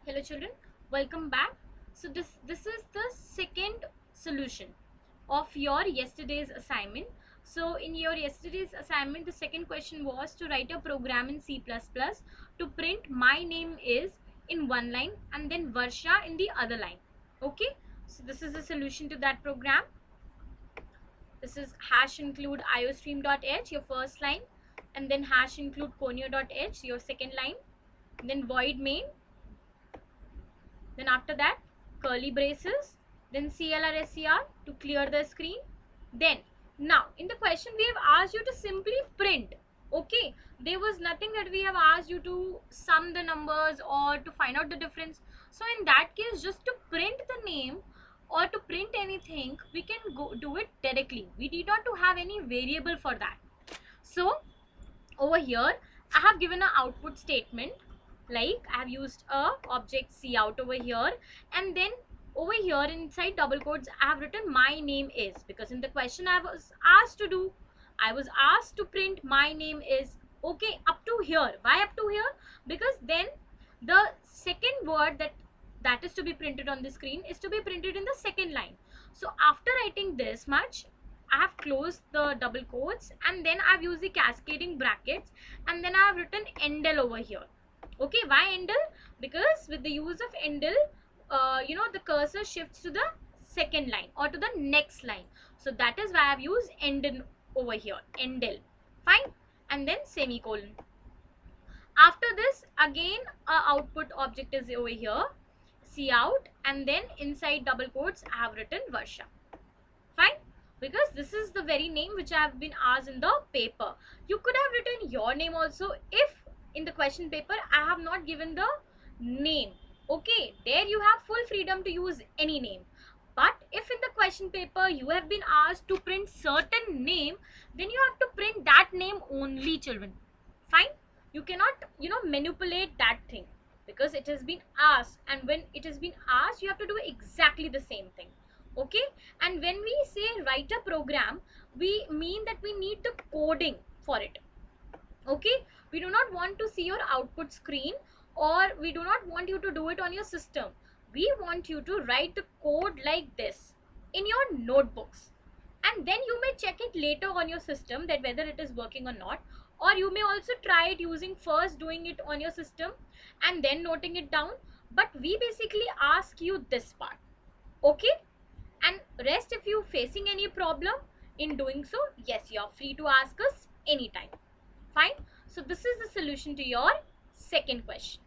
Hello children, welcome back. So this is the second solution of your yesterday's assignment. So in your yesterday's assignment, the second question was to write a program in C++ to print my name is in one line and then Varsha in the other line. Okay, so this is the solution to that program. This is hash include iostream.h, your first line, and then hash include conio.h, your second line, then void main, then after that curly braces, then clrscr to clear the screen. Then now in the question we have asked you to simply print. Okay, there was nothing that we have asked you to sum the numbers or to find out the difference. So in that case, just to print the name or to print anything, we can go do it directly. We need not to have any variable for that. So over here I have given an output statement, like I have used a object cout over here, and then over here inside double quotes I have written my name is, because in the question I was asked to print my name is. Okay, up to here. Why up to here? Because then the second word that is to be printed on the screen is to be printed in the second line. So after writing this much, I have closed the double quotes and then I've used the cascading brackets and then I have written endl over here. Okay, why endl? Because with the use of endl, the cursor shifts to the second line or to the next line. So that is why I've used endl over here, endl. Fine. And then semicolon. After this, again, a output object is over here, cout, and then inside double quotes I have written Varsha. Fine, because this is the very name which I have been asked in the paper. You could have written your name also if in the question paper I have not given the name. Okay, there you have full freedom to use any name. But if in the question paper you have been asked to print certain name, then you have to print that name only, children. Fine, you cannot manipulate that thing because it has been asked, and when it has been asked you have to do exactly the same thing. Okay, and when we say write a program, we mean that we need the coding for it. Okay, we do not want to see your output screen, or we do not want you to do it on your system. We want you to write the code like this in your notebooks, and then you may check it later on your system that whether it is working or not, or you may also try it using first doing it on your system and then noting it down. But we basically ask you this part. Okay, and rest, if you facing any problem in doing so, yes, you are free to ask us anytime. Fine. So this is the solution to your second question.